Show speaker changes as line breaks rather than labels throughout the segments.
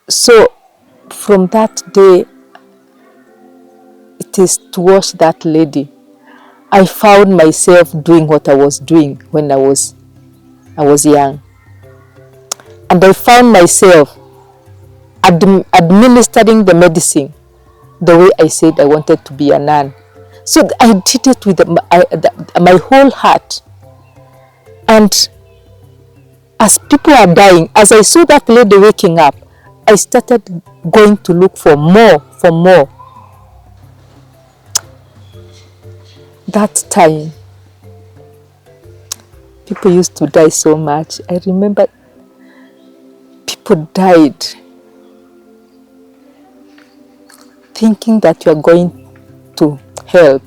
So from that day, it is to watch that lady. I found myself doing what I was doing when I was young. And I found myself administering the medicine the way I said I wanted to be a nun. So I did it with my whole heart. And as people are dying, as I saw that lady waking up, I started going to look for more. That time, people used to die so much. I remember people died thinking that you are going to help.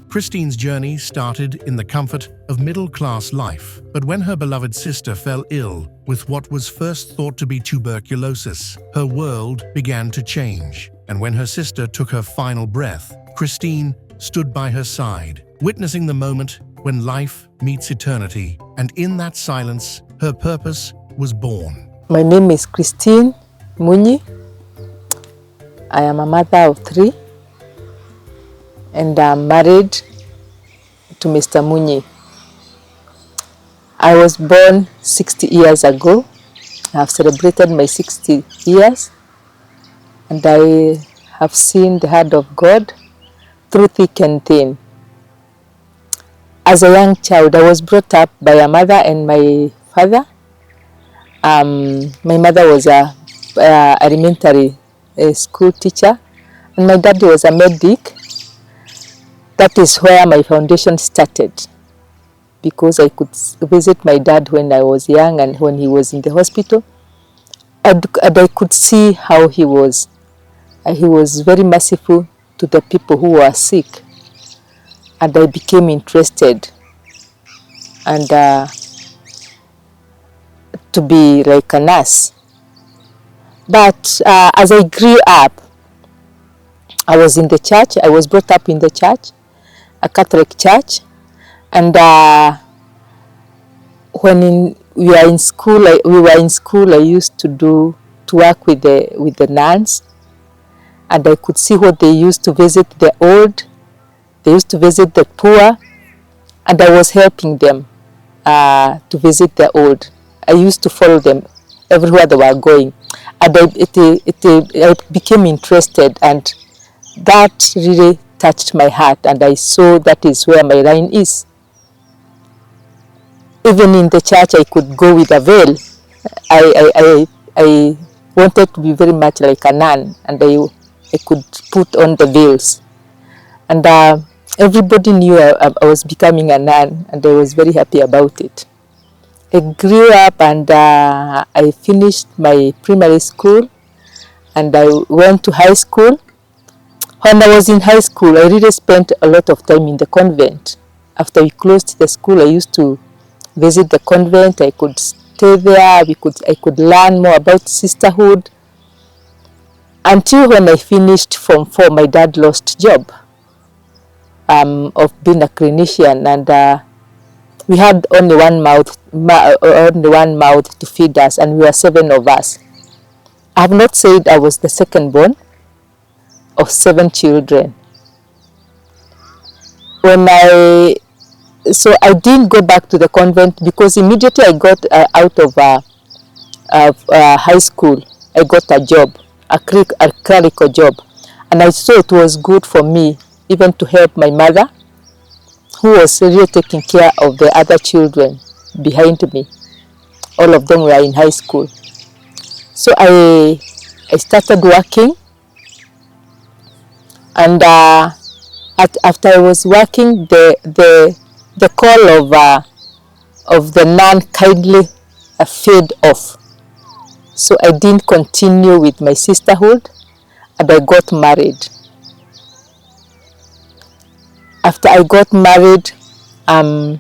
Christine's journey started in the comfort of middle-class life, but when her beloved sister fell ill with what was first thought to be tuberculosis, her world began to change. And when her sister took her final breath, Christine stood by her side, witnessing the moment when life meets eternity. And in that silence, her purpose was born.
My name is Christine Munyi. I am a mother of 3. And I'm married to Mr. Munyi. I was born 60 years ago. I have celebrated my 60 years, and I have seen the hand of God through thick and thin. As a young child, I was brought up by a mother and my father. My mother was a elementary school teacher, and my dad was a medic. That is where my foundation started, because I could visit my dad when I was young and when he was in the hospital. And I could see how he was. He was very merciful to the people who were sick. And I became interested and to be like a nurse. But as I grew up, I was in the church. I was brought up in the church, a Catholic church, and when we were in school, I used to work with the nuns, and I could see what they used to visit the old. They used to visit the poor, and I was helping them to visit the old. I used to follow them everywhere they were going, and I became interested, and that really touched my heart, and I saw that is where my line is. Even in the church, I could go with a veil. I wanted to be very much like a nun, and I could put on the veils. And everybody knew I was becoming a nun, and I was very happy about it. I grew up, and I finished my primary school, and I went to high school. When I was in high school, I really spent a lot of time in the convent. After we closed the school, I used to visit the convent. I could stay there. I could learn more about sisterhood. Until when I finished Form 4, my dad lost job of being a clinician, and we had only one mouth to feed us, and we were 7 of us. I have not said I was the second born of 7 children. So I didn't go back to the convent, because immediately I got out of high school, I got a job, a clerical job, and I saw it was good for me even to help my mother, who was really taking care of the other children behind me. All of them were in high school. So I started working, and after I was working, the call of the nun kindly fade off. So I didn't continue with my sisterhood, and I got married. After I got married, I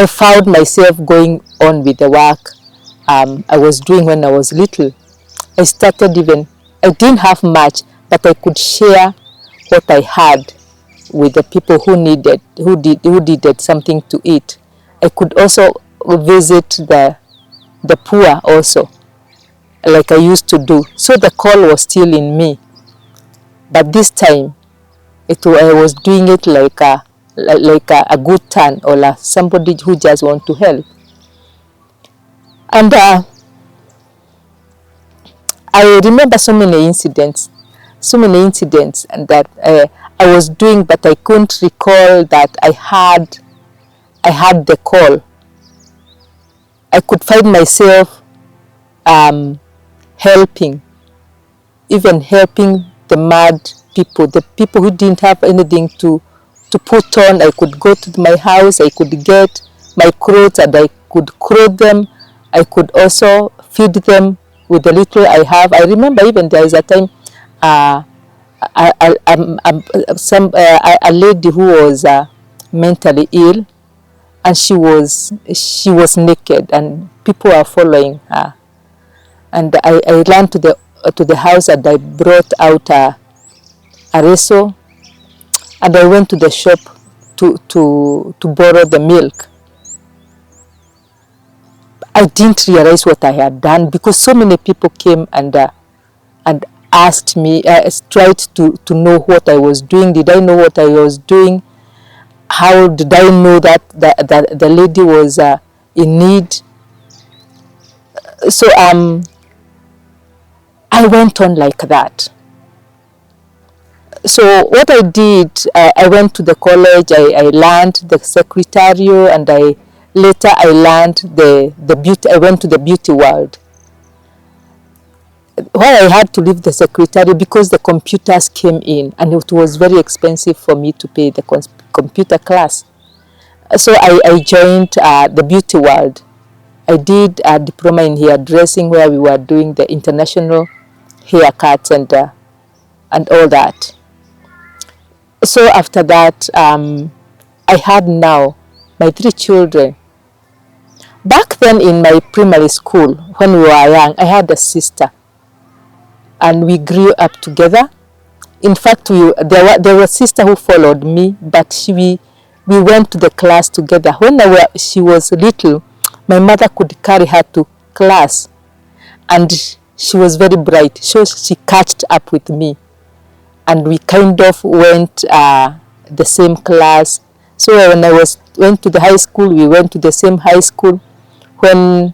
found myself going on with the work I was doing when I was little. I didn't have much, but I could share what I had with the people who needed something to eat. I could also visit the poor also. like I used to do. So the call was still in me, but this time I was doing it like a good turn, or like somebody who just want to help. And I remember so many incidents, and that I was doing, but I couldn't recall that I had the call. I could find myself helping the mad people, the people who didn't have anything to put on. I could go to my house, I could get my clothes and I could clothe them. I could also feed them with the little I have. I remember even there is a time a lady who was mentally ill, and she was naked and people were following her. And I ran to the house and I brought out a wrestle, and I went to the shop to borrow the milk. I didn't realize what I had done, because so many people came and asked me, tried to know what I was doing. Did I know what I was doing? How did I know that the lady was in need? So I went on like that. So what I did, I went to the college, I learned the secretarial, and later I learned the beauty. I went to the beauty world. Why I had to leave the secretarial, because the computers came in and it was very expensive for me to pay the computer class. So I joined the beauty world. I did a diploma in hairdressing, where we were doing the international haircuts and all that. So after that, I had now my 3 children. Back then in my primary school, when we were young, I had a sister, and we grew up together. In fact, there was a sister who followed me, but we went to the class together. When she was little, my mother could carry her to class, and she was very bright, so she catched up with me, and we kind of went the same class. So when I went to the high school, we went to the same high school. When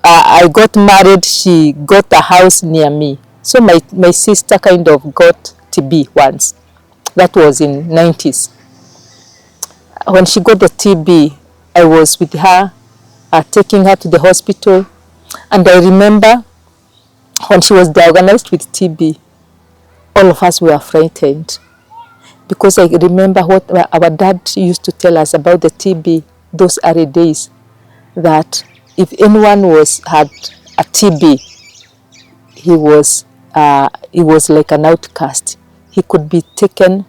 I got married, she got a house near me. So my sister kind of got TB once. That was in 90s. When she got the TB, I was with her, taking her to the hospital. And I remember when she was diagnosed with TB, all of us were frightened, because I remember what our dad used to tell us about the TB those early days, that if anyone had a TB, he was like an outcast. He could be taken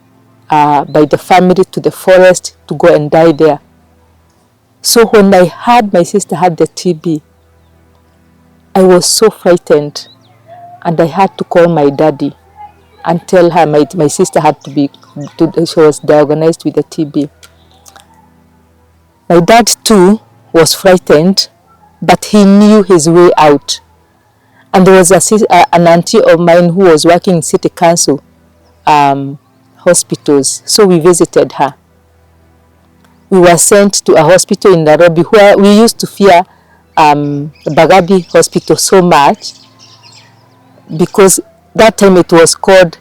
by the family to the forest to go and die there. So when I heard my sister had the TB, I was so frightened, and I had to call my daddy and tell her my sister she was diagnosed with the TB. My dad too was frightened, but he knew his way out. And there was an auntie of mine who was working in city council hospitals, so we visited her. We were sent to a hospital in Nairobi, where we used to fear Bagadi Hospital so much, because that time it was called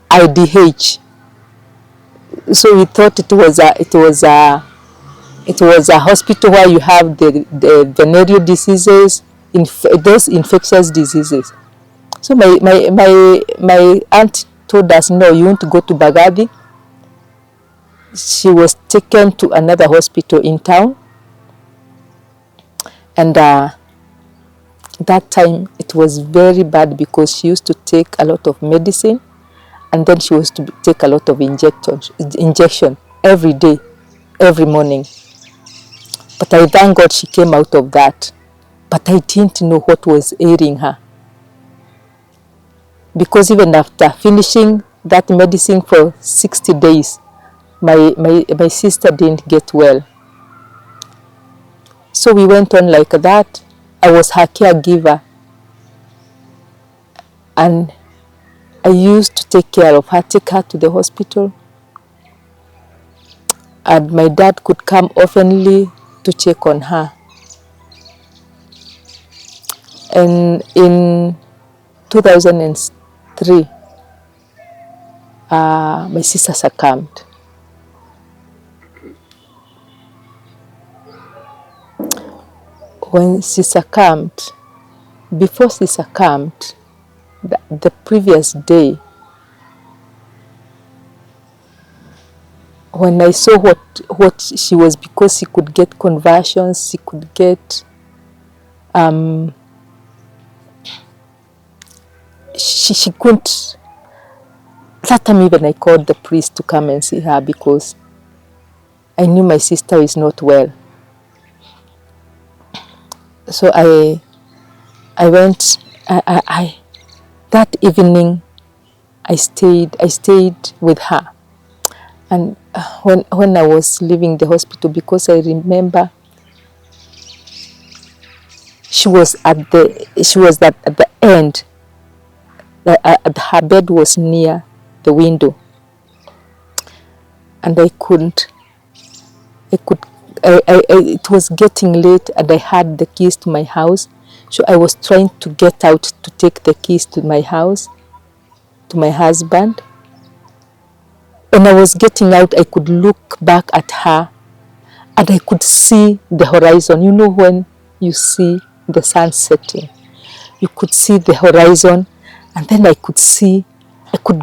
IDH. So we thought it was a hospital where you have the venereal diseases, those infectious diseases. So my aunt told us, no, you want to go to Bagadi. She was taken to another hospital in town, and that time it was very bad, because she used to take a lot of medicine, and then she was to take a lot of injection every day, every morning. But I thank God she came out of that. But I didn't know what was ailing her, because even after finishing that medicine for 60 days, my sister didn't get well. So we went on like that. I was her caregiver. And I used to take care of her, take her to the hospital. And my dad could come oftenly to check on her. And in 2003, my sister succumbed. When she succumbed, before she succumbed, the previous day, when I saw what she was, because she could get conversions, she could get she couldn't. That time even I called the priest to come and see her because I knew my sister is not well. So I went. I that evening I stayed with her. And when I was leaving the hospital, because I remember she was at the end. Her bed was near the window, and it was getting late, and I had the keys to my house. So I was trying to get out to take the keys to my house, to my husband. When I was getting out, I could look back at her and I could see the horizon. You know, when you see the sun setting, you could see the horizon, and then I could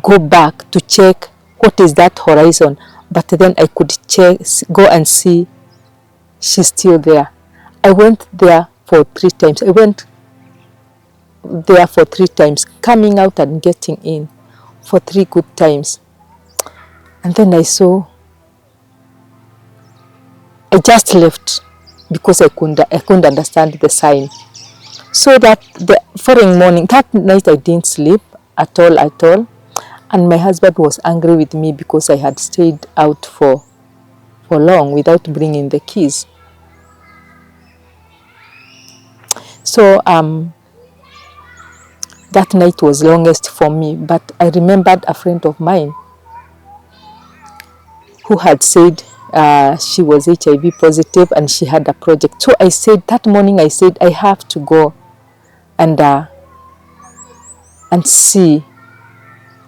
go back to check what is that horizon, but then I could go and see she's still there. I went there for 3 times. Coming out and getting in for 3 good times. And then I just left because I couldn't understand the sign. So that the following morning, that night I didn't sleep at all. And my husband was angry with me because I had stayed out for long without bringing the keys. So that night was longest for me, but I remembered a friend of mine who had said she was HIV positive and she had a project. So I said, that morning I said, I have to go and see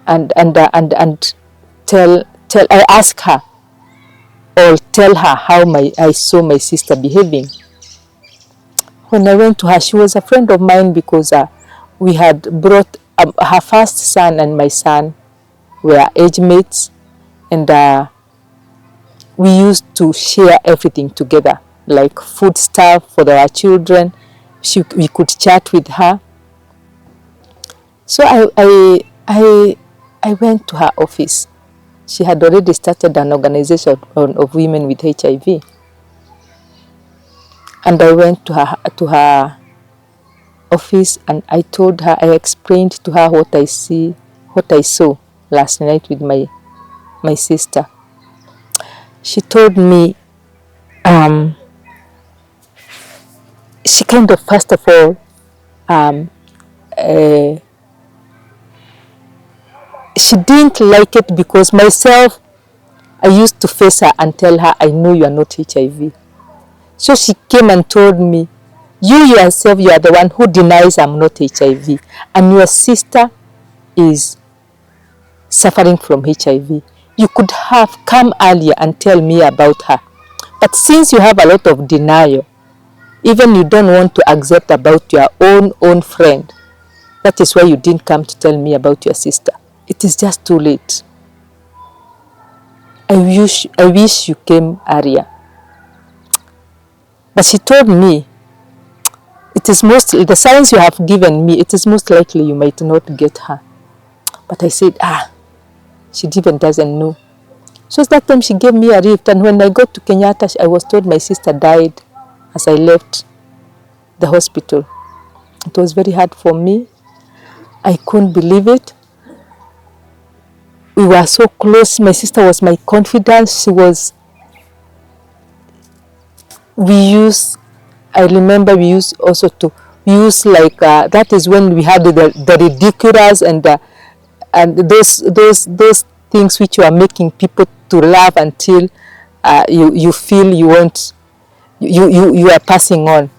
and tell I ask her or tell her how I saw my sister behaving. When I went to her, she was a friend of mine because we had brought her first son and my son were age mates, and we used to share everything together, like food stuff for our children. We could chat with her. So I went to her office. She had already started an organization of women with HIV. And I went to her office, and I told her, I explained to her what I saw last night with my sister. She told me, she kind of, first of all, she didn't like it because myself, I used to face her and tell her, I know you are not HIV. So she came and told me, you yourself, you are the one who denies I'm not HIV, and your sister is suffering from HIV. You could have come earlier and tell me about her. But since you have a lot of denial, even you don't want to accept about your own friend, that is why you didn't come to tell me about your sister. It is just too late. I wish you came earlier. But she told me, it is mostly the signs you have given me, it is most likely you might not get her. But I said, she even doesn't know. So that time she gave me a rift, and when I got to Kenyatta, I was told my sister died as I left the hospital. It was very hard for me. I couldn't believe it. We were so close. My sister was my confidence. I remember we used also to We use like that is when we had the ridiculous and those things which you are making people to laugh until you feel you want you are passing on.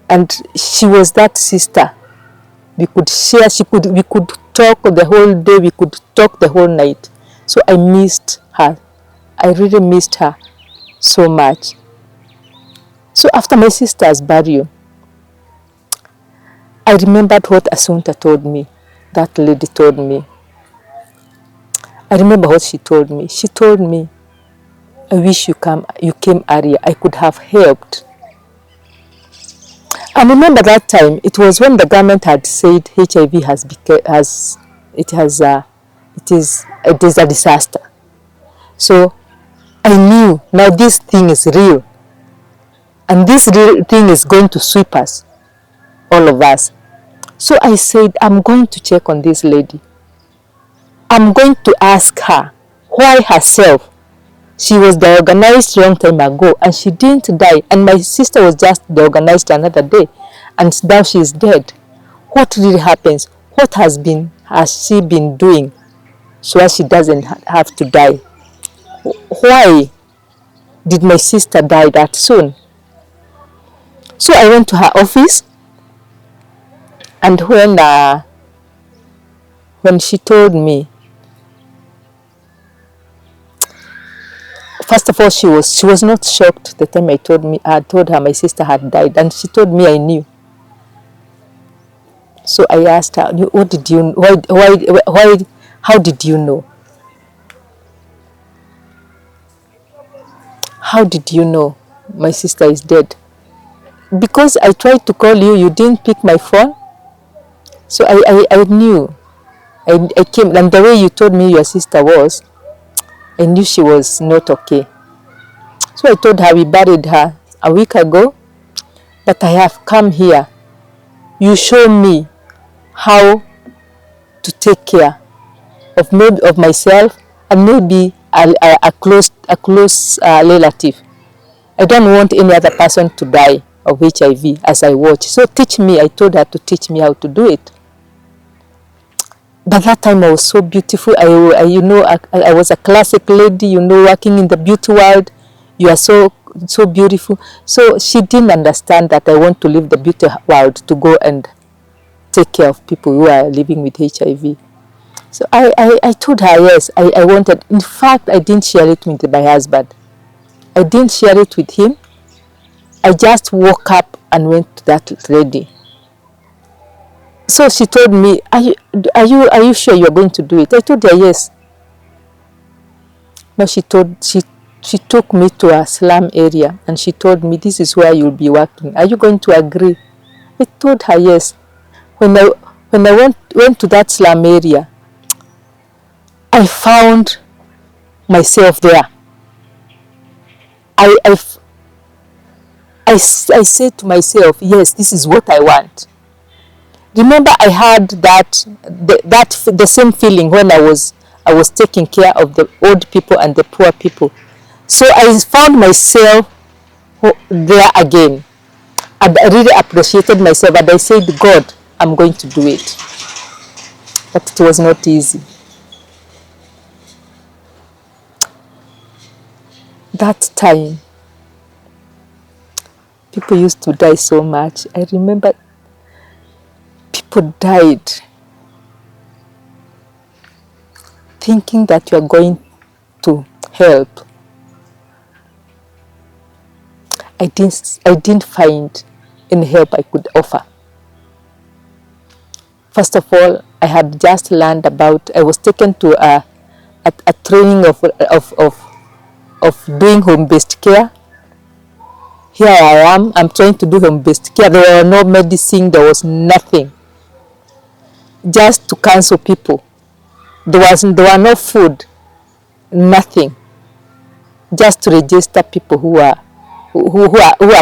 And she was that sister. We could share, we could talk the whole day, we could talk the whole night. So I missed her. I really missed her so much. So after my sister's burial, I remembered what Asunta told me, that lady told me. I remember what she told me. She told me, I wish you came earlier. I could have helped. I remember that time, it was when the government had said HIV it is a disaster. So I knew now this thing is real. And this real thing is going to sweep us, all of us. So I said, I'm going to check on this lady. I'm going to ask her why herself. She was diagnosed a long time ago and she didn't die. And my sister was just diagnosed another day and now she is dead. What really happens? What has she been doing so that she doesn't have to die? Why did my sister die that soon? So I went to her office, and when she told me, first of all, she was not shocked the time I told her my sister had died, and she told me I knew. So I asked her, what did you, why, how did you know? How did you know my sister is dead? Because I tried to call you, you didn't pick my phone. So I knew. I came, and the way you told me your sister was, I knew she was not okay. So I told her we buried her a week ago, but I have come here. You show me how to take care of myself and maybe a close relative. I don't want any other person to die of HIV as I watch. So teach me. I told her to teach me how to do it. But that time I was so beautiful. I was a classic lady, working in the beauty world. You are so beautiful. So she didn't understand that I want to leave the beauty world to go and take care of people who are living with HIV. So I told her, yes, I wanted. In fact, I didn't share it with my husband. I didn't share it with him. I just woke up and went to that lady. So she told me, are you sure you're going to do it? I told her yes. No, she took me to a slum area and she told me, this is where you'll be working. Are you going to agree? I told her yes. When I went to that slum area, I found myself there. I said to myself, yes, this is what I want. Remember, I had the same feeling when I was taking care of the old people and the poor people. So I found myself there again. And I really appreciated myself, and I said, God, I'm going to do it. But it was not easy. That time, people used to die so much. I remember people died thinking that you are going to help. I didn't find any help I could offer. First of all, I had just learned about, I was taken to a training of doing home-based care. Here I am, I'm trying to do home-based care. There were no medicine, there was nothing. Just to counsel people. There were no food, nothing. Just to register people who are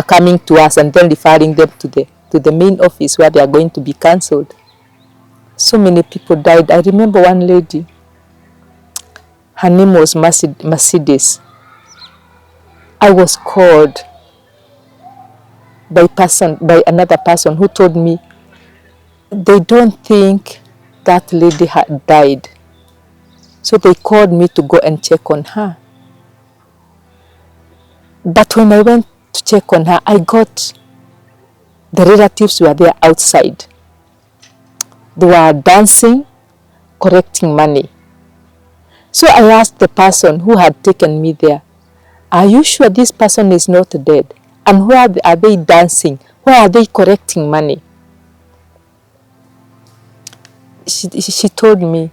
coming to us and then referring them to the main office where they are going to be cancelled. So many people died. I remember one lady, her name was Mercedes. I was called. by another person who told me they don't think that lady had died. So they called me to go and check on her. But when I went to check on her, I got the relatives were there outside. They were dancing, collecting money. So I asked the person who had taken me there, are you sure this person is not dead? And where are they dancing? Where are they collecting money? She told me,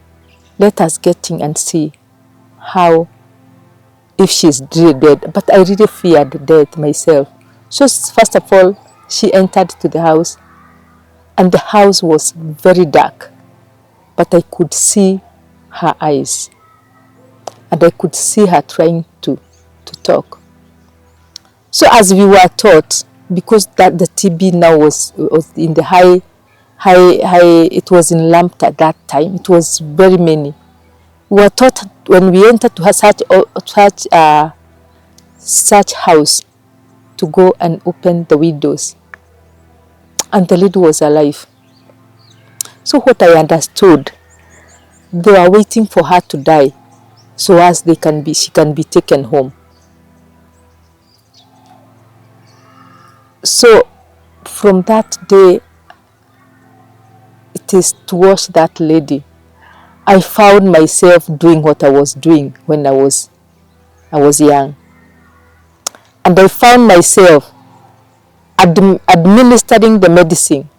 let us get in and see how, if she's really dead. But I really feared death myself. So first of all, she entered to the house, and the house was very dark, but I could see her eyes, and I could see her trying to talk. So as we were taught, because that the TB now was in the high, it was in Lamped at that time. It was very many. We were taught when we entered to such house to go and open the windows, and the lady was alive. So what I understood, they were waiting for her to die, so as she can be taken home. So from that day, it is to watch that lady. I found myself doing what I was doing when I was young, and I found myself administering the medicine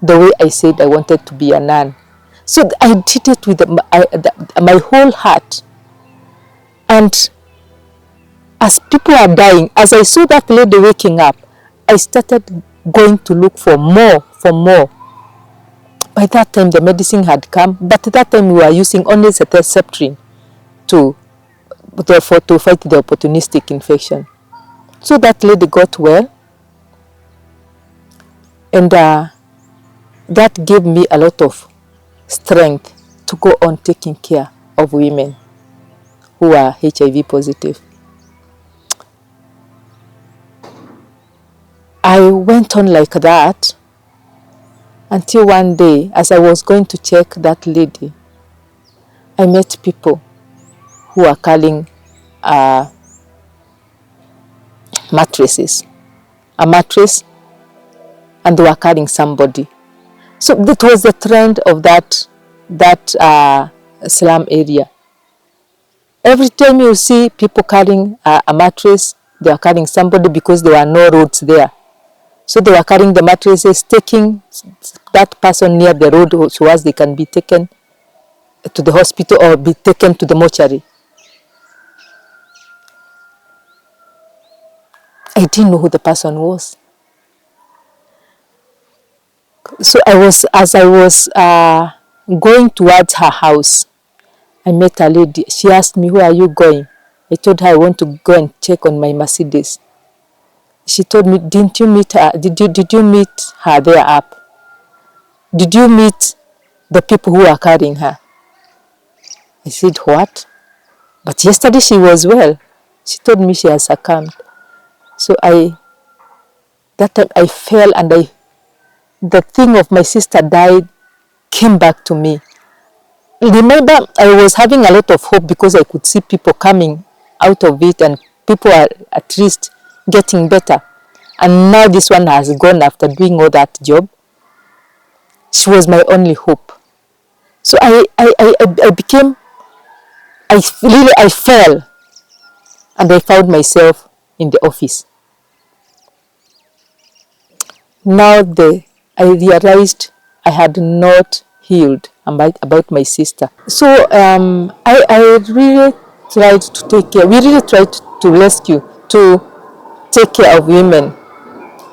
the way I said I wanted to be a nun. So I did it with my whole heart. And as people are dying, as I saw that lady waking up, I started going to look for more. By that time, the medicine had come, but at that time we were using only cetirizine to fight the opportunistic infection. So that lady got well, and that gave me a lot of strength to go on taking care of women who are HIV positive. I went on like that until one day, as I was going to check that lady, I met people who are carrying mattresses, a mattress, and they were carrying somebody. So that was the trend of that slum area. Every time you see people carrying a mattress, they are carrying somebody, because there were no roads there. So they were carrying the mattresses, taking that person near the road so as they can be taken to the hospital or be taken to the mortuary. I didn't know who the person was. So as I was going towards her house, I met a lady. She asked me, where are you going? I told her I want to go and check on my Mercedes. She told me, didn't you meet her? Did you meet her there up? Did you meet the people who are carrying her? I said, what? But yesterday she was well. She told me she has succumbed. So that time I fell, and the thing of my sister died came back to me. Remember, I was having a lot of hope because I could see people coming out of it, and people are at least getting better. And now this one has gone after doing all that job. She was my only hope. So I fell, and I found myself in the office. Now I realized I had not healed about my sister. So I really tried to take care. We really tried to rescue, to take care of women,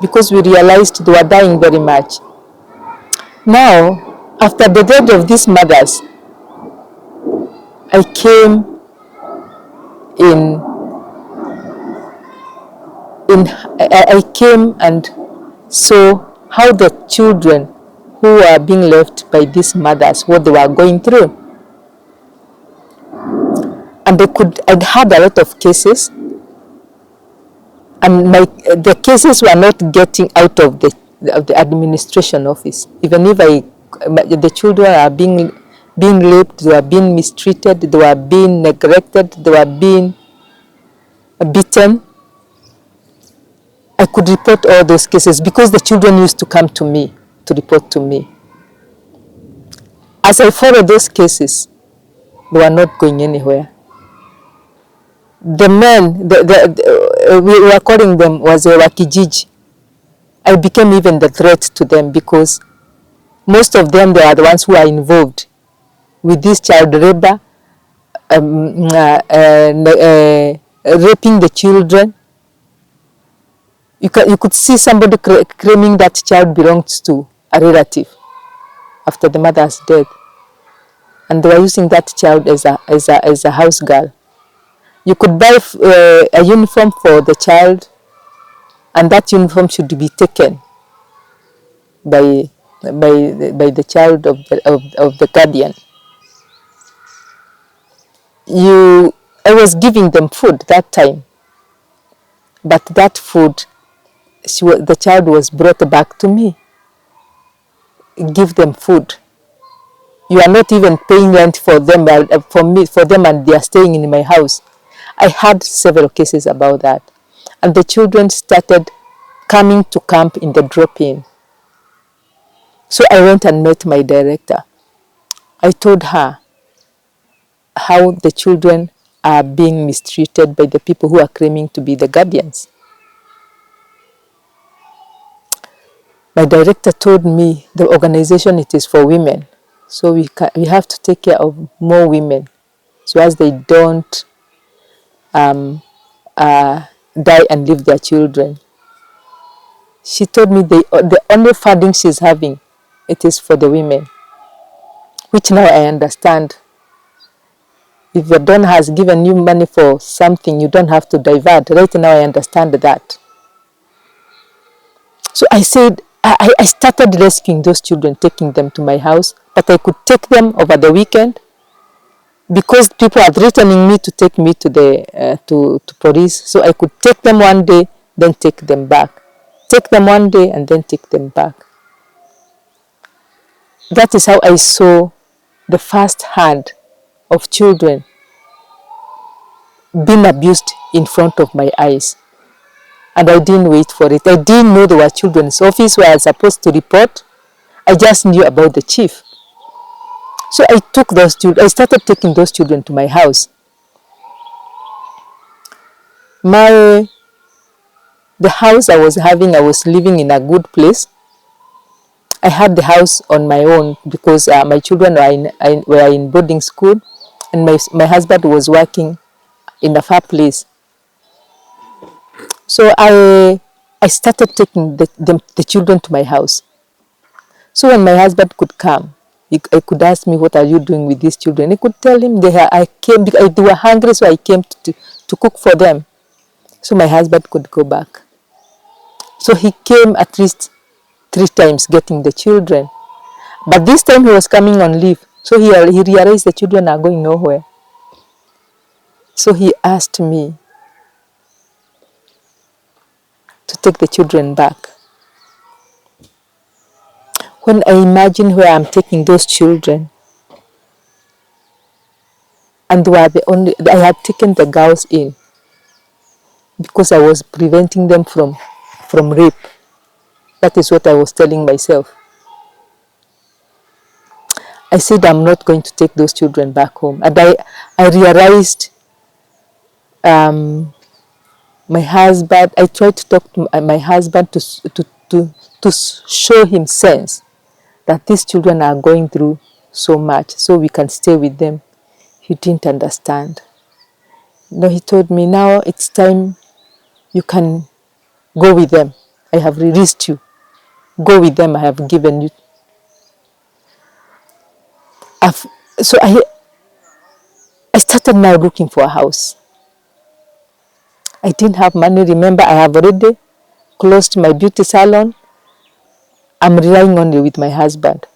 because we realized they were dying very much. Now, after the death of these mothers, I came I came and saw how the children who were being left by these mothers, what they were going through. And I'd had a lot of cases. And the cases were not getting out of the administration office. Even if the children are being raped, they were being mistreated, they were being neglected, they were being beaten, I could report all those cases because the children used to come to me to report to me. As I followed those cases, they were not going anywhere. The men, we were calling them was a wakijiji. I became even the threat to them because most of them, they are the ones who are involved with this child labor, raping the children. You could see somebody claiming that child belongs to a relative after the mother's death, and they were using that child as a house girl. You could buy a uniform for the child, and that uniform should be taken by the child of the guardian. I was giving them food that time, but that food, the child was brought back to me. Give them food. You are not even paying rent for them, for them, and they are staying in my house. I had several cases about that, and the children started coming to camp in the drop-in. So I went and met my director. I told her how the children are being mistreated by the people who are claiming to be the guardians. My director told me the organization, it is for women, so we have to take care of more women so as they don't die and leave their children. She told me the only funding she's having, it is for the women, which now I understand. If your donor has given you money for something, you don't have to divert. Right now I understand that. So I said, I started rescuing those children, taking them to my house, but I could take them over the weekend because people are threatening me to take me to the to police. So I could take them one day, then take them back. Take them one day and then take them back. That is how I saw the first hand of children being abused in front of my eyes. And I didn't wait for it. I didn't know there were children's office where I was supposed to report. I just knew about the chief. So I took those children, I started taking those children to my house. The house I was having, I was living in a good place. I had the house on my own because my children were in boarding school, and my husband was working in a far place. So I started taking the children to my house. So when my husband could come, I could ask me, what are you doing with these children? I could tell him they were hungry, so I came to cook for them. So my husband could go back. So he came at least 3 times getting the children. But this time he was coming on leave. So he realized the children are going nowhere. So he asked me to take the children back. When I imagine where I'm taking those children, and I had taken the girls in because I was preventing them from rape. That is what I was telling myself. I said I'm not going to take those children back home. And I realized my husband, I tried to talk to my husband to show him sense that these children are going through so much, so we can stay with them. He didn't understand. No, he told me, now it's time, you can go with them. I have released you. Go with them, I have given you. So I started now looking for a house. I didn't have money. Remember, I have already closed my beauty salon. I'm relying only with my husband.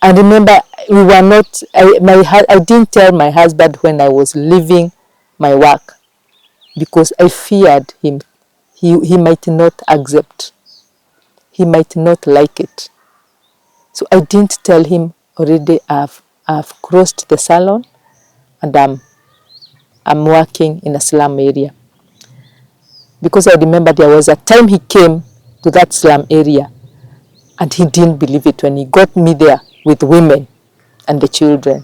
And remember, we were not, I didn't tell my husband when I was leaving my work because I feared him he might not accept. He might not like it. So I didn't tell him already I've crossed the salon and I'm working in a slum area. Because I remember there was a time he came to that slum area and he didn't believe it when he got me there with women and the children.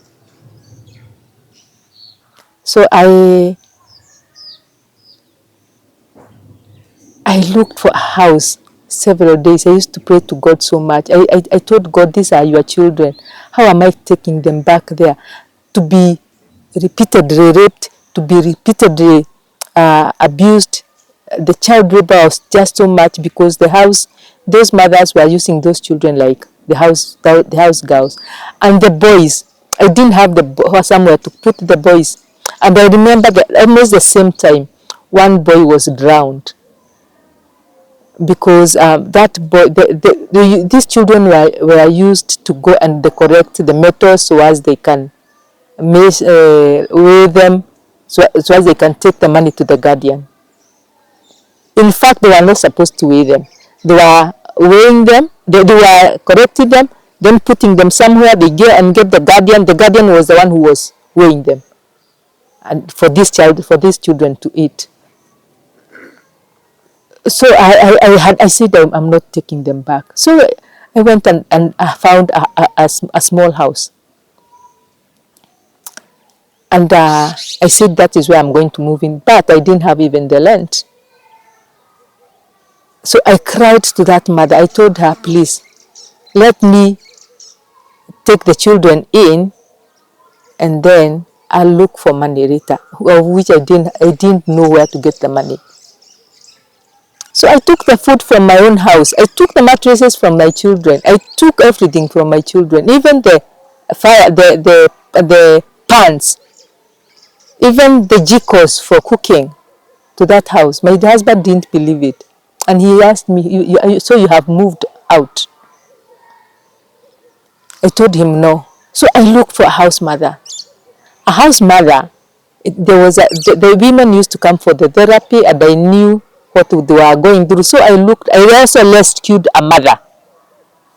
So I looked for a house several days. I used to pray to God so much. I told God, these are your children. How am I taking them back there to be repeatedly raped, to be repeatedly abused? The child labor was just so much because those mothers were using those children like the house girls. And the boys, I didn't have somewhere to put the boys. And I remember that almost the same time, one boy was drowned because that boy, these children were used to go and correct the metals so as they can weigh them, so as they can take the money to the guardian. In fact, they were not supposed to weigh them. They were weighing them, they were correcting them, then putting them somewhere, they get the guardian. The guardian was the one who was weighing them, and for these children to eat. So I said I'm not taking them back. So I went and I found a small house. And I said that is where I'm going to move in. But I didn't have even the rent. So I cried to that mother. I told her, please, let me take the children in and then I'll look for money later, of which I didn't know where to get the money. So I took the food from my own house. I took the mattresses from my children. I took everything from my children, even the pans, even the jikos for cooking to that house. My husband didn't believe it. And he asked me, so you have moved out? I told him no. So I looked for a house mother. A house mother, the women used to come for the therapy and I knew what they were going through. So I also rescued a mother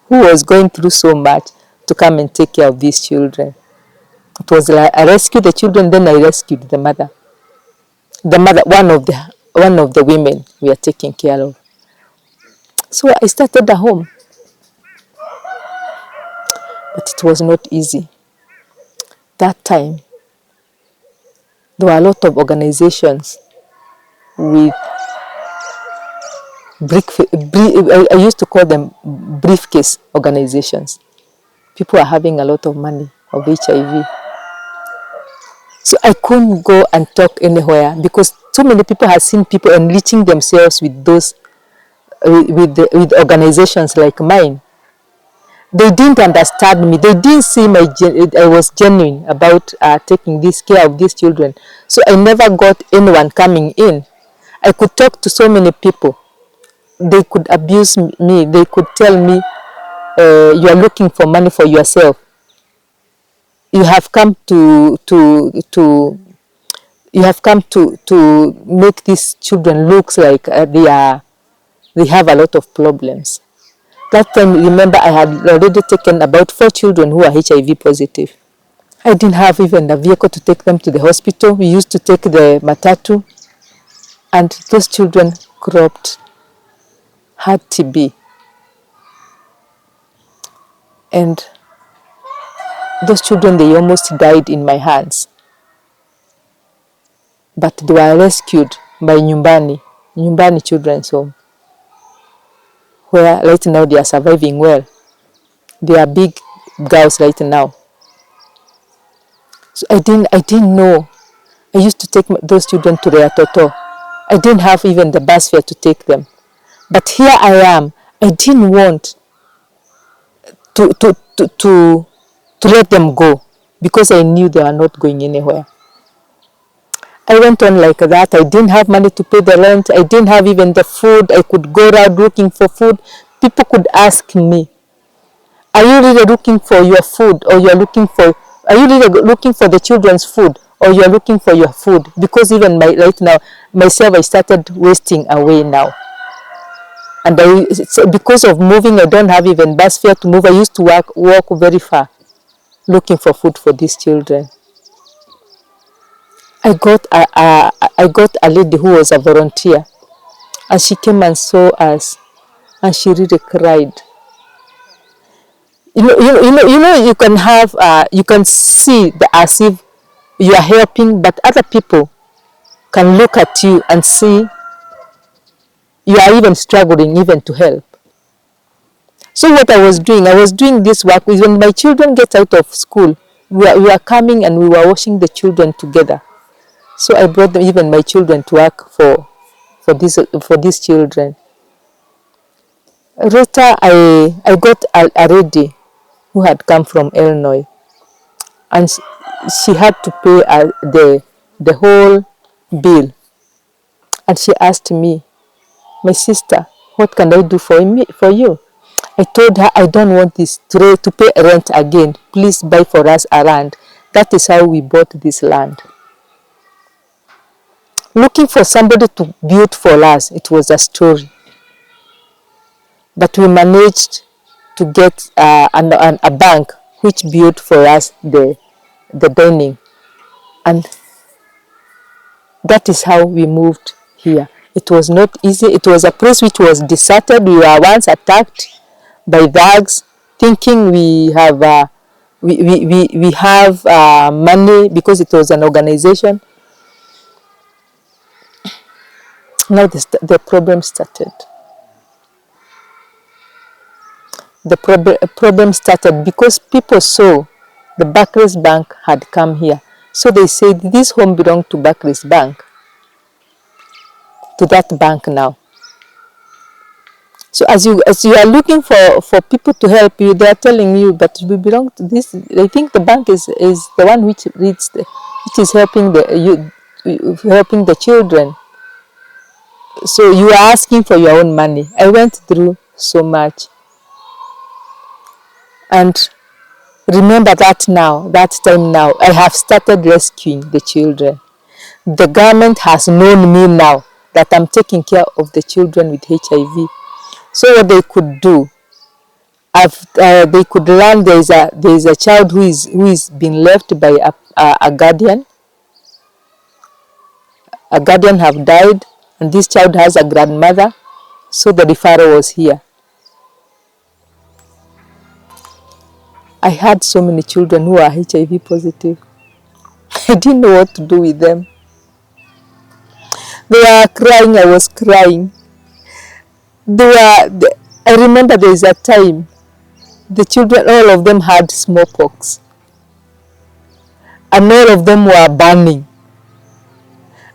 who was going through so much to come and take care of these children. It was like I rescued the children, then I rescued the mother. The mother, one of the women we are taking care of. So I started a home. But it was not easy. That time, there were a lot of organizations with I used to call them briefcase organizations. People are having a lot of money of HIV. So I couldn't go and talk anywhere because so many people have seen people enriching themselves with those with organizations like mine. They didn't understand me. They didn't see I was genuine about taking this care of these children. So I never got anyone coming in. I could talk to so many people. They could abuse me. They could tell me, you are looking for money for yourself. You have come to make these children look like they have a lot of problems. That time, remember, I had already taken about 4 children who are HIV positive. I didn't have even a vehicle to take them to the hospital. We used to take the matatu, and those children had TB. And those children, they almost died in my hands. But they were rescued by Nyumbani Children's Home, where right now they are surviving well. They are big girls right now. So I didn't know. I used to take those children to their toto. I didn't have even the bus fare to take them. But here I am. I didn't want to let them go because I knew they were not going anywhere. I went on like that. I didn't have money to pay the rent. I didn't have even the food. I could go around looking for food. People could ask me, are you really looking for your food, or you're looking for Are you really looking for the children's food, or you are looking for your food? Because even right now, myself, I started wasting away now. And because of moving, I don't have even bus fare to move. I used to walk very far looking for food for these children. I got a lady who was a volunteer, and she came and saw us, and she really cried. You can have, you can see as if you are helping, but other people can look at you and see you are even struggling even to help. So what I was doing this work is when my children get out of school, we were coming and we were washing the children together. So I brought them, even my children, to work for these children. Later, I got a lady who had come from Illinois, and she had to pay the whole bill. And she asked me, "My sister, what can I do for you?" I told her, "I don't want this to pay rent again. Please buy for us a land." That is how we bought this land. Looking for somebody to build for us, it was a story. But we managed to get a bank which built for us the dining. And that is how we moved here. It was not easy. It was a place which was deserted. We were once attacked by thugs, thinking we have money because it was an organization. Now the problem started. The problem started because people saw the Barclays Bank had come here. So they said, this home belonged to Barclays Bank, to that bank now. So as you are looking for people to help you, they are telling you, but we belong to this. I think the bank is the one which is helping the children. So you are asking for your own money. I went through so much. And remember that time now, I have started rescuing the children. The government has known me now that I'm taking care of the children with HIV. So what they could do, they could learn there is a child who is being left by a guardian. A guardian have died, and this child has a grandmother. So the referral was here. I had so many children who are HIV positive. I didn't know what to do with them. They were crying, I was crying. I remember there is a time, the children, all of them had smallpox. And all of them were burning.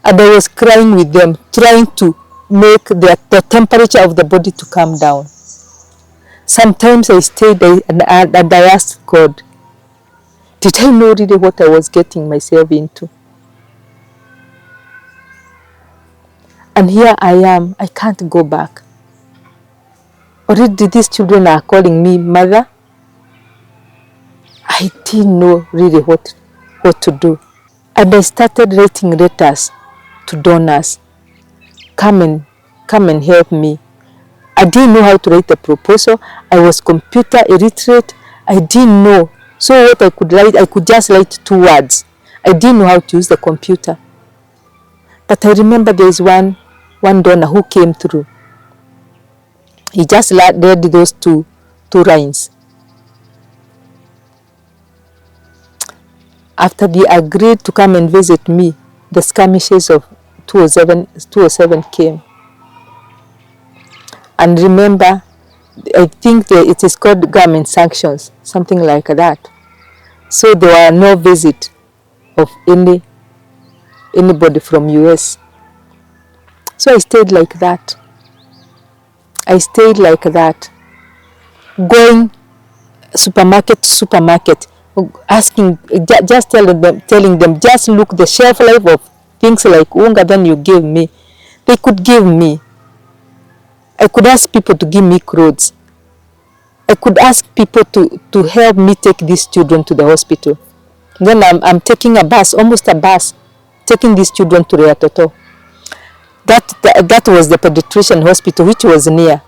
And I was crying with them, trying to make the temperature of the body to come down. Sometimes I stayed and I asked God, did I know really what I was getting myself into? And here I am, I can't go back. Already these children are calling me mother. I didn't know really what to do. And I started writing letters to donors. Come and help me. I didn't know how to write a proposal. I was computer illiterate. I didn't know. So what I could write, I could just write 2 words. I didn't know how to use the computer. But I remember there is one donor who came through. He just read those two lines. After they agreed to come and visit me, the skirmishes of 207 came. And remember, I think it is called government sanctions, something like that. So there were no visit of anybody from US. So I stayed like that. Going supermarket to supermarket, asking, just telling them, just look the shelf life of things like unga, then you give me. They could give me. I could ask people to give me clothes. I could ask people to help me take these children to the hospital. Then I'm taking a bus, almost a bus, taking these children to Reatoto. That was the pediatrician hospital, which was near.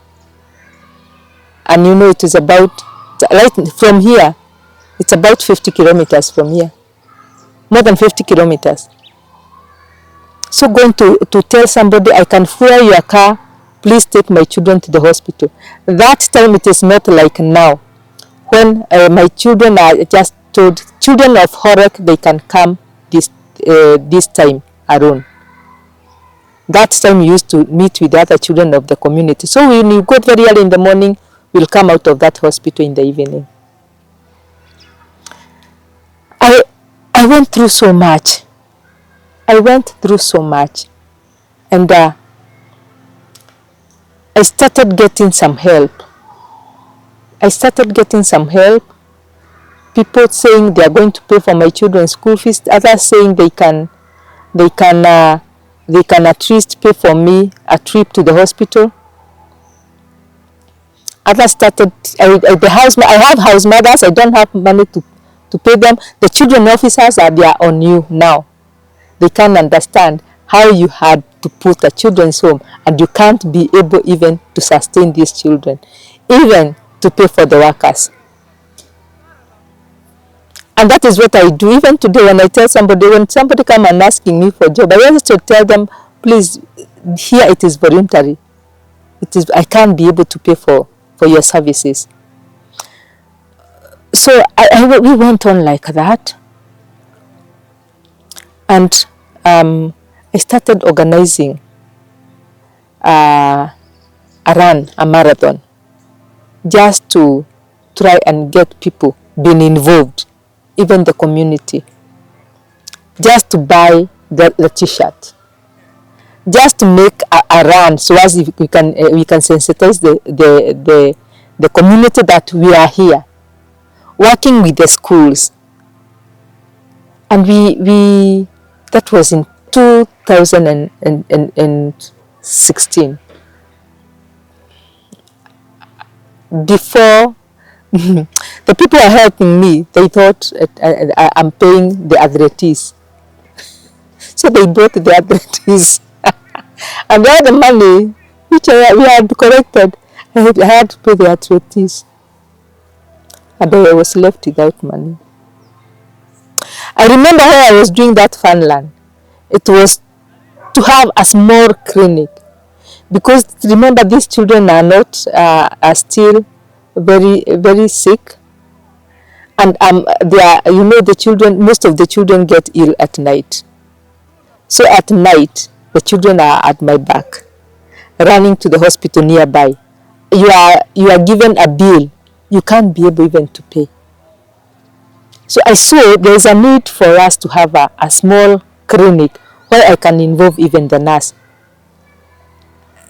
And you know, it is about, right from here, it's about 50 kilometers from here. More than 50 kilometers. So going to tell somebody, I can fuel your car, please take my children to the hospital. That time it is not like now. When my children are just told, children of Horek, they can come this time alone. That time we used to meet with the other children of the community. So when you go very early in the morning, we'll come out of that hospital in the evening. I went through so much. And I started getting some help. People saying they are going to pay for my children's school fees. Others saying they can at least pay for me a trip to the hospital. Others started, I have house mothers, I don't have money to pay them. The children officers are there on you now. They can't understand how you had to put the children's home and you can't be able even to sustain these children, even to pay for the workers. And that is what I do. Even today when I tell somebody, when somebody come and asking me for a job, I always to tell them, please, here it is voluntary. I can't be able to pay for your services. So we went on like that. And I started organizing a marathon, just to try and get people being involved, even the community, just to buy the t-shirt, just to make a run, so as if we can sensitize the community that we are here, working with the schools. And we that was in 2016. Before the people are helping me, they thought I'm paying the athletes. So they bought the athletes. And all the money which we had collected, I had to pay the athletes. And I was left without money. I remember when I was doing that Funland, it was to have a small clinic, because remember these children are not are still very, very sick, and they are, you know, the children, most of the children get ill at night. So at night the children are at my back, running to the hospital nearby. You are given a bill, you can't be able even to pay. So I saw there is a need for us to have a small clinic where I can involve even the nurse.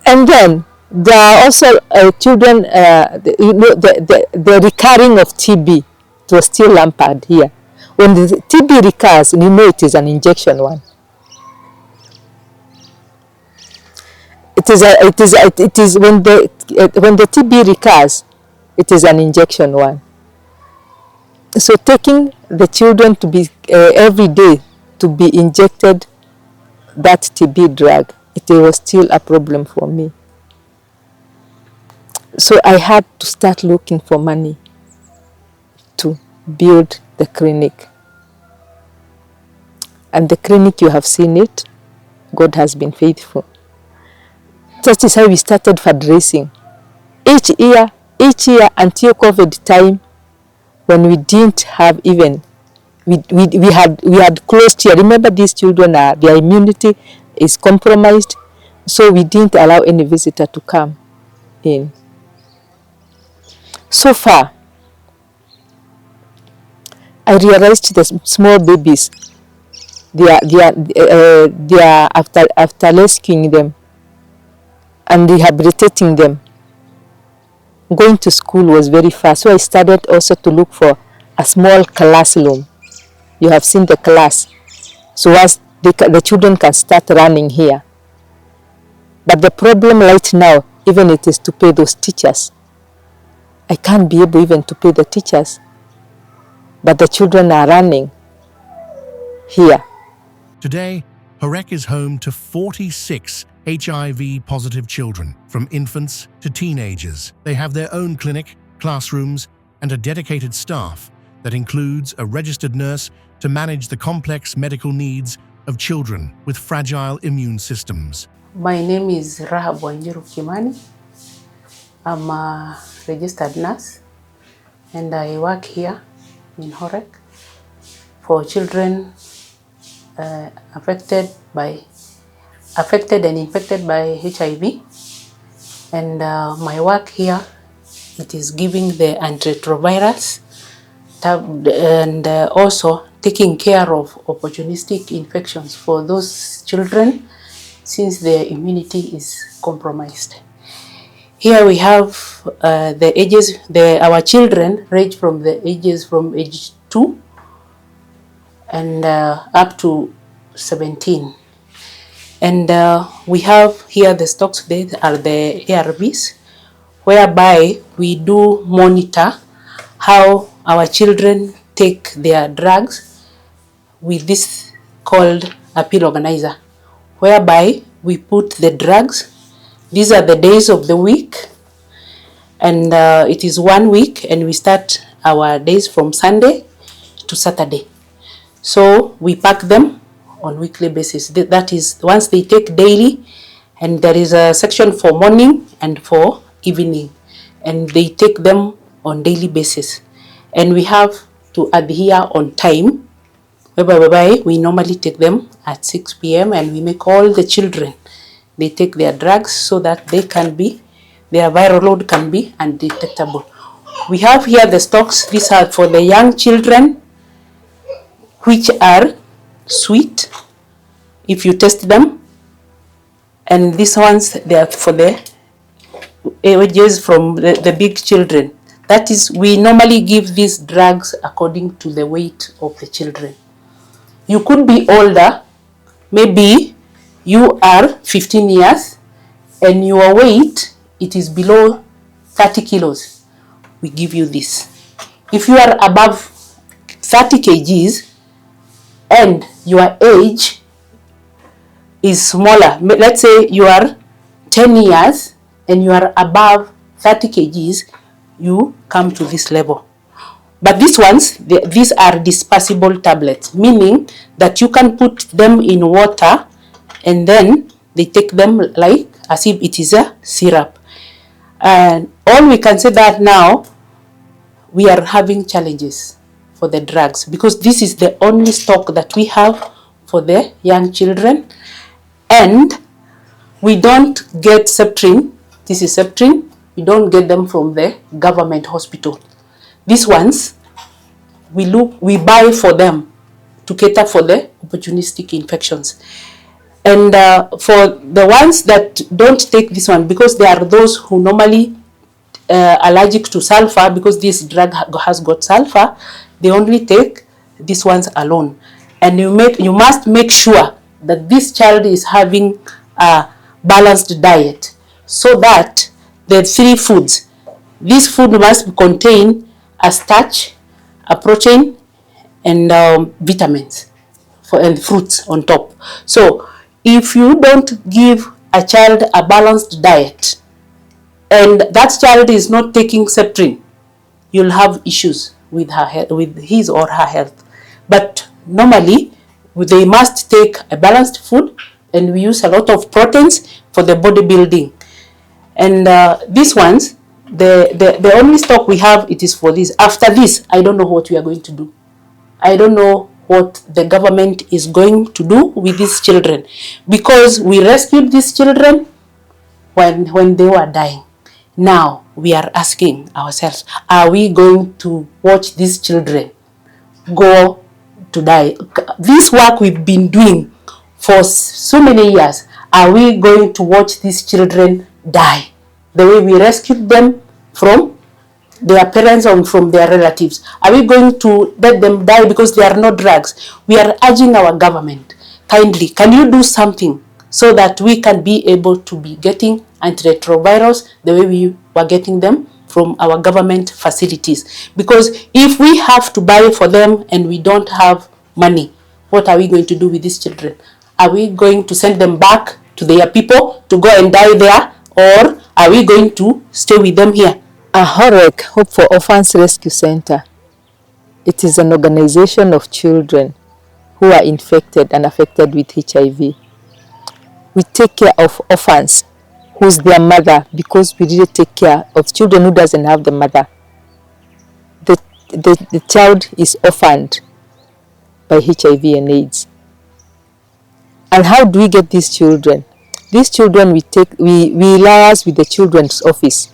And then there are also children, the recurring of TB, it was still rampant here. When the TB recurs, you know it is an injection one. It is when the TB recurs, it is an injection one. So taking the children to be every day to be injected that TB drug, it was still a problem for me. So I had to start looking for money to build the clinic. And the clinic, you have seen it. God has been faithful. That is how we started fundraising. Each year until COVID time, when we didn't have even, we had closed here. Remember, these children their immunity is compromised, so we didn't allow any visitor to come in. So far, I realized the small babies, they are after rescuing them and rehabilitating them, going to school was very fast. So I started also to look for a small classroom. You have seen the class. So as the children can start running here. But the problem right now, even it is to pay those teachers. I can't be able even to pay the teachers. But the children are running. here.
Today, Horek is home to 46 HIV-positive children, from infants to teenagers. They have their own clinic, classrooms, and a dedicated staff that includes a registered nurse to manage the complex medical needs of children with fragile immune systems.
My name is Rahab Wanjiru Kimani. I'm a registered nurse and I work here in Horek for children affected and infected by HIV. And my work here, it is giving the antiretrovirals and also taking care of opportunistic infections for those children since their immunity is compromised. Here we have the ages, our children range from the ages from age 2 and up to 17. And we have here the stocks, they are the ARVs, whereby we do monitor how our children take their drugs with this called a pill organizer, whereby we put the drugs. These are the days of the week, and it is 1 week, and we start our days from Sunday to Saturday. So we pack them on weekly basis. That is, once they take daily, and there is a section for morning and for evening, and they take them on daily basis. And we have to adhere on time, whereby we normally take them at 6 p.m. and we make all the children, they take their drugs so that they can be, their viral load can be undetectable. We have here the stocks. These are for the young children, which are sweet if you test them. And these ones, they are for the ages from the big children. That is, we normally give these drugs according to the weight of the children. You could be older, maybe you are 15 years and your weight, it is below 30 kilos. We give you this. If you are above 30 kgs and your age is smaller, let's say you are 10 years and you are above 30 kgs, you come to this level. But these ones, these are dispersible tablets, meaning that you can put them in water and then they take them like as if it is a syrup. And all we can say that now, we are having challenges for the drugs because this is the only stock that we have for the young children. And we don't get Septrin. This is Septrin. We don't get them from the government hospital. These ones, we buy for them to cater for the opportunistic infections. And for the ones that don't take this one, because there are those who normally allergic to sulfur, because this drug has got sulfur, they only take these ones alone. And you must make sure that this child is having a balanced diet, so that the 3 foods, this food must contain a starch, a protein, and vitamins and fruits on top. So if you don't give a child a balanced diet and that child is not taking Septrin, you'll have issues with his or her health. But normally they must take a balanced food, and we use a lot of proteins for the bodybuilding. And these ones, the only stock we have, it is for this. After this, I don't know what we are going to do. I don't know what the government is going to do with these children, because we rescued these children when they were dying. Now we are asking ourselves, are we going to watch these children go to die? This work we've been doing for so many years, are we going to watch these children die the way we rescued them from their parents or from their relatives? Are we going to let them die because there are no drugs? We are urging our government, kindly, can you do something so that we can be able to be getting antiretrovirals the way we were getting them from our government facilities? Because if we have to buy for them and we don't have money, what are we going to do with these children? Are we going to send them back to their people to go and die there, or are we going to stay with them here?
HOREC, Hope for Orphans Rescue Center, it is an organization of children who are infected and affected with HIV. We take care of orphans who's their mother, because we really take care of children who doesn't have the mother. The child is orphaned by HIV and AIDS. And how do we get these children? These children we liaise with the children's office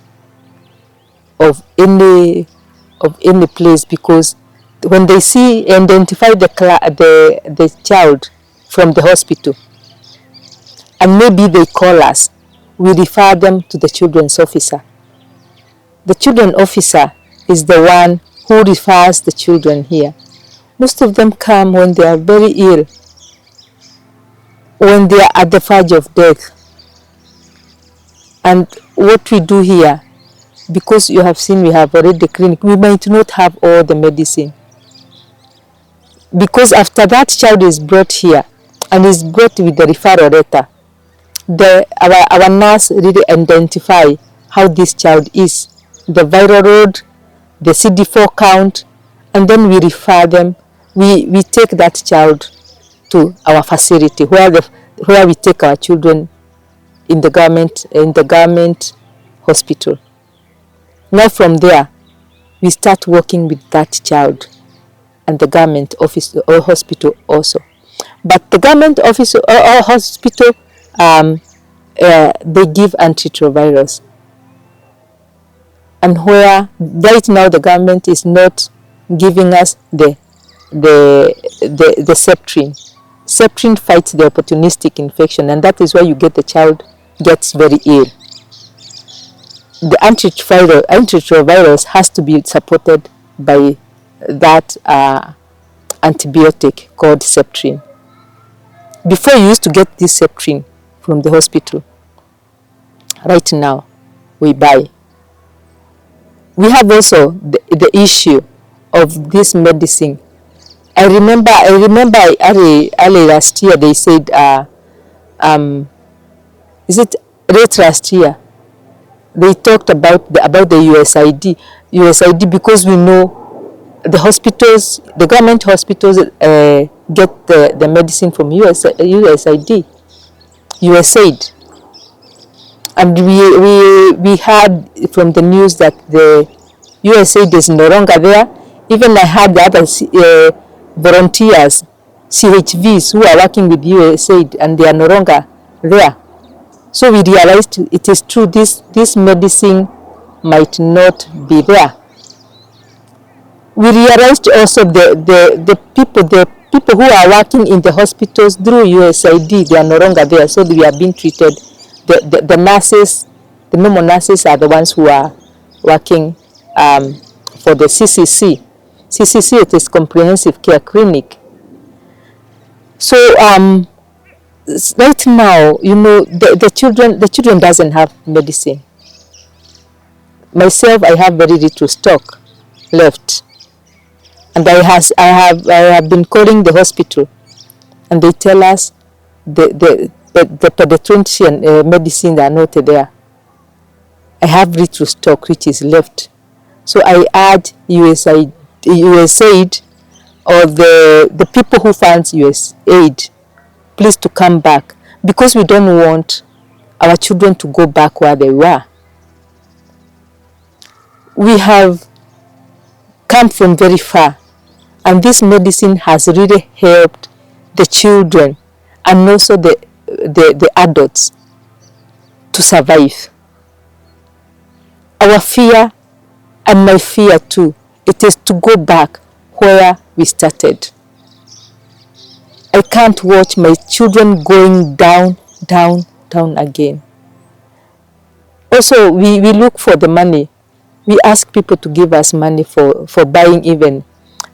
of any place, because when they identify the child from the hospital, and maybe they call us, we refer them to the children's officer. The children's officer is the one who refers the children here. Most of them come when they are very ill, when they are at the verge of death. And what we do here, because you have seen we have already the clinic, we might not have all the medicine. Because after that child is brought here and is brought with the referral letter, our nurse really identify how this child is, the viral load, the CD4 count, and then we refer them. We take that child to our facility where we take our children in the government hospital. Now from there, we start working with that child and the government office or hospital also. But the government office or hospital, they give antiretrovirals. And where right now the government is not giving us the septrin. Septrin fights the opportunistic infection, and that is why you get the child gets very ill. The antiretrovirals has to be supported by that antibiotic called septrin. Before you used to get this septrin from the hospital. Right now, we buy. We have also the issue of this medicine. I remember early last year they said, is it late last year? They talked about the USAID, because we know the hospitals, the government hospitals get the medicine from USAID. And we heard from the news that the USAID is no longer there. Even I had the other volunteers, CHVs, who are working with USAID, and they are no longer there. So we realized it is true, this medicine might not be there. We realized also the people who are working in the hospitals through USAID, they are no longer there, so we are being treated. The nurses, the normal nurses are the ones who are working for the CCC. CCC, it is Comprehensive Care Clinic. So right now, you know, the children doesn't have medicine. Myself, I have very little stock left, and I have been calling the hospital, and they tell us the pediatrician medicine are not there. I have little stock which is left, so I urge USAID or the people who fund USAID, please to come back, because we don't want our children to go back where they were. We have come from very far, and this medicine has really helped the children and also the adults to survive. Our fear, and my fear too, it is to go back where we started. I can't watch my children going down again. Also, we look for the money. We ask people to give us money for buying even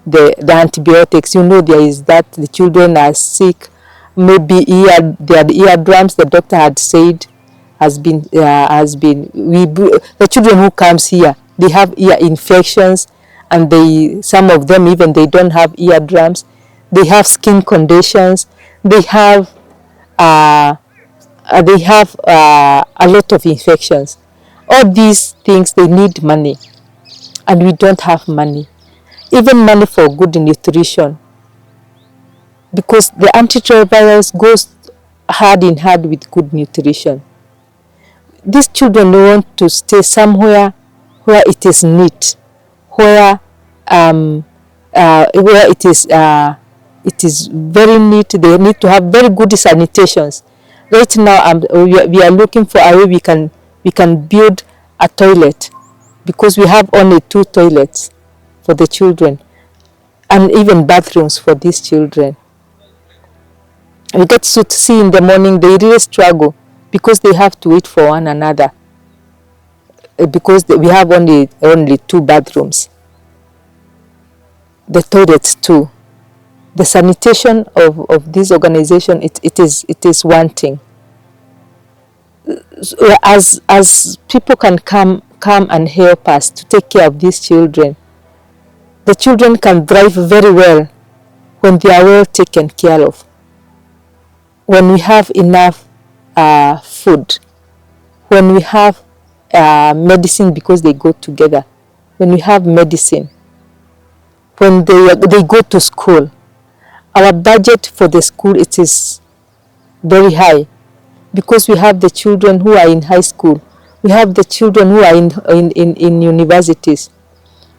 the antibiotics. You know, there is that the children are sick. Maybe their eardrums, the doctor had said, the children who comes here, they have ear infections, and some of them even they don't have eardrums. they have skin conditions, they have a lot of infections. All these things, they need money, and we don't have money. Even money for good nutrition, because the antiretrovirals goes hand in hand with good nutrition. These children want to stay somewhere where it is neat, where it is very neat. They need to have very good sanitations. Right now, we are looking for a way we can build a toilet, because we have only 2 toilets for the children, and even bathrooms for these children. We get to see in the morning they really struggle, because they have to wait for one another, because we have only 2 bathrooms, the toilets too. The sanitation of this organization, it is wanting. So as people can come and help us to take care of these children, the children can thrive very well when they are well taken care of. When we have enough food, when we have medicine, because they go together, when we have medicine, when they go to school. Our budget for the school, it is very high, because we have the children who are in high school, we have the children who are in universities,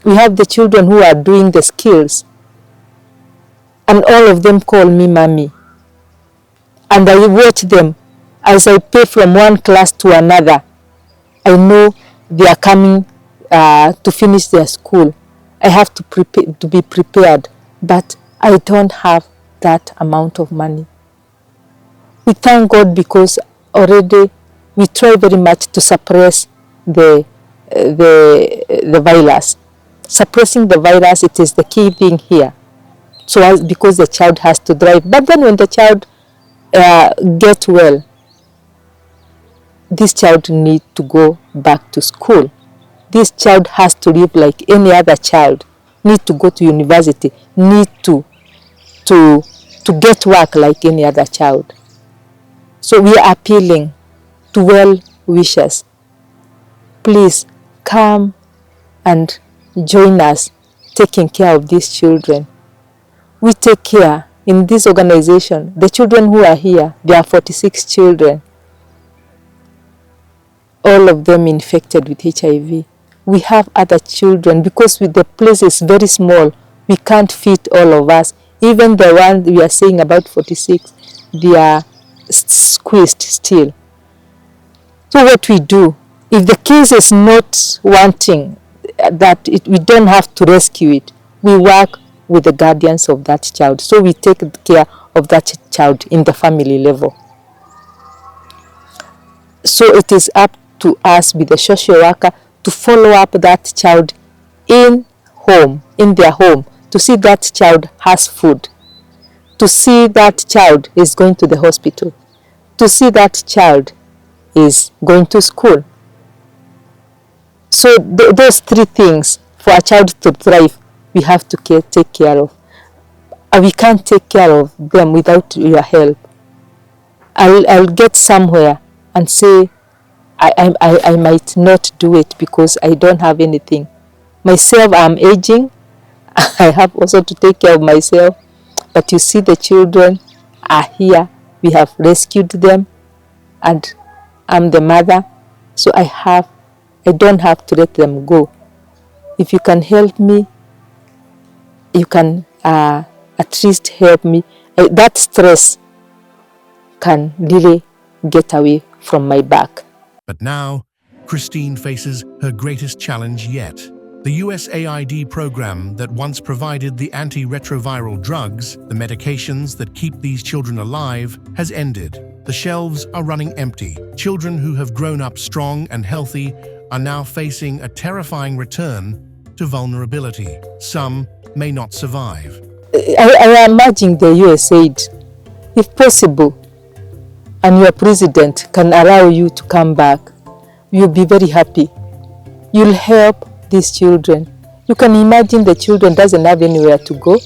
we have the children who are doing the skills, and all of them call me mommy. And I watch them as I pay from one class to another. I know they are coming to finish their school. I have to be prepared, but I don't have that amount of money. We thank God, because already we try very much to suppress the virus. Suppressing the virus, it is the key thing here. So because the child has to drive, but then when the child get well, this child need to go back to school. This child has to live like any other child, need to go to university, need to get work like any other child. So we are appealing to well wishers. Please come and join us taking care of these children. We take care in this organization. The children who are here, there are 46 children, all of them infected with HIV. We have other children, because the place is very small, we can't fit all of us. Even the one we are saying about 46, they are squeezed still. So what we do, if the case is not wanting that we don't have to rescue it, we work with the guardians of that child. So we take care of that child in the family level. So it is up to us with the social worker to follow up that child in their home, to see that child has food, to see that child is going to the hospital, to see that child is going to school. So those 3 things for a child to thrive, we have to take care of. We can't take care of them without your help. I'll get somewhere and say, I might not do it because I don't have anything. Myself, I'm aging. I have also to take care of myself. But you see, the children are here. We have rescued them, and I'm the mother. So I don't have to let them go. If you can help me, you can at least help me. That stress can really get away from my back.
But now, Christine faces her greatest challenge yet. The USAID program that once provided the antiretroviral drugs, the medications that keep these children alive, has ended. The shelves are running empty. Children who have grown up strong and healthy are now facing a terrifying return to vulnerability. Some may not survive.
I am urging the USAID, if possible, and your president can allow you to come back, you'll be very happy. You'll help these children. You can imagine the children doesn't have anywhere to go.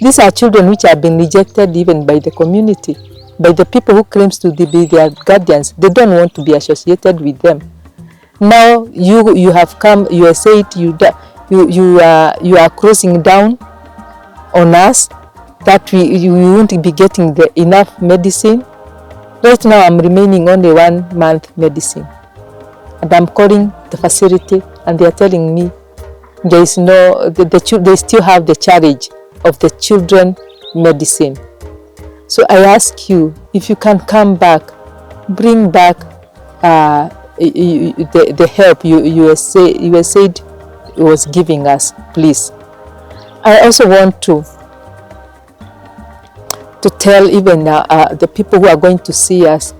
These are children which have been rejected even by the community, by the people who claims to be their guardians. They don't want to be associated with them. Now you have come, you are said you are closing down on us, that we won't be getting enough medicine. Right now I'm remaining only 1 month medicine, and I'm calling the facility and they are telling me there is no, they still have the charge of the children medicine. So I ask you, if you can come back, bring back the help you said was giving us, please. I also want to tell even the people who are going to see us,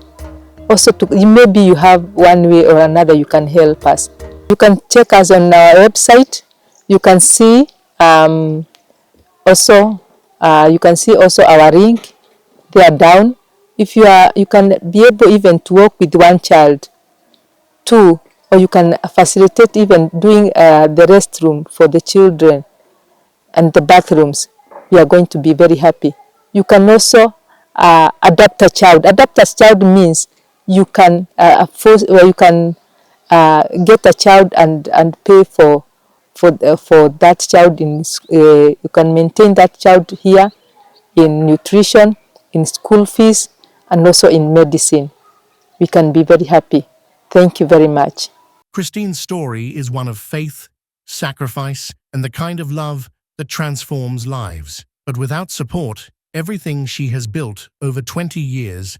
also maybe you have one way or another you can help us. You can check us on our website. You can see also our link there down. If you can be able even to work with one child, two, or you can facilitate even doing the restroom for the children and the bathrooms. We are going to be very happy. You can also adopt a child. Adopt a child means you can get a child and pay for that child you can maintain that child here in nutrition, in school fees, and also in medicine. We can be very happy. Thank you very much.
Christine's story is one of faith, sacrifice, and the kind of love that transforms lives. But without support, everything she has built over 20 years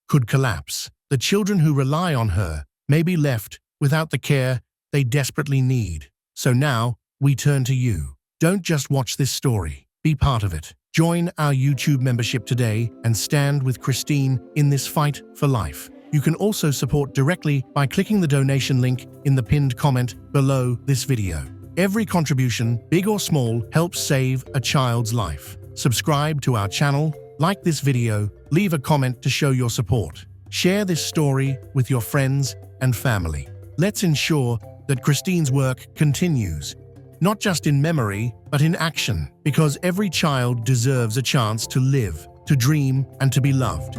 could collapse. The children who rely on her may be left without the care they desperately need. So now, we turn to you. Don't just watch this story. Be part of it. Join our YouTube membership today and stand with Christine in this fight for life. You can also support directly by clicking the donation link in the pinned comment below this video. Every contribution, big or small, helps save a child's life. Subscribe to our channel, like this video, leave a comment to show your support. Share this story with your friends and family. Let's ensure that Christine's work continues, not just in memory, but in action, because every child deserves a chance to live, to dream, and to be loved.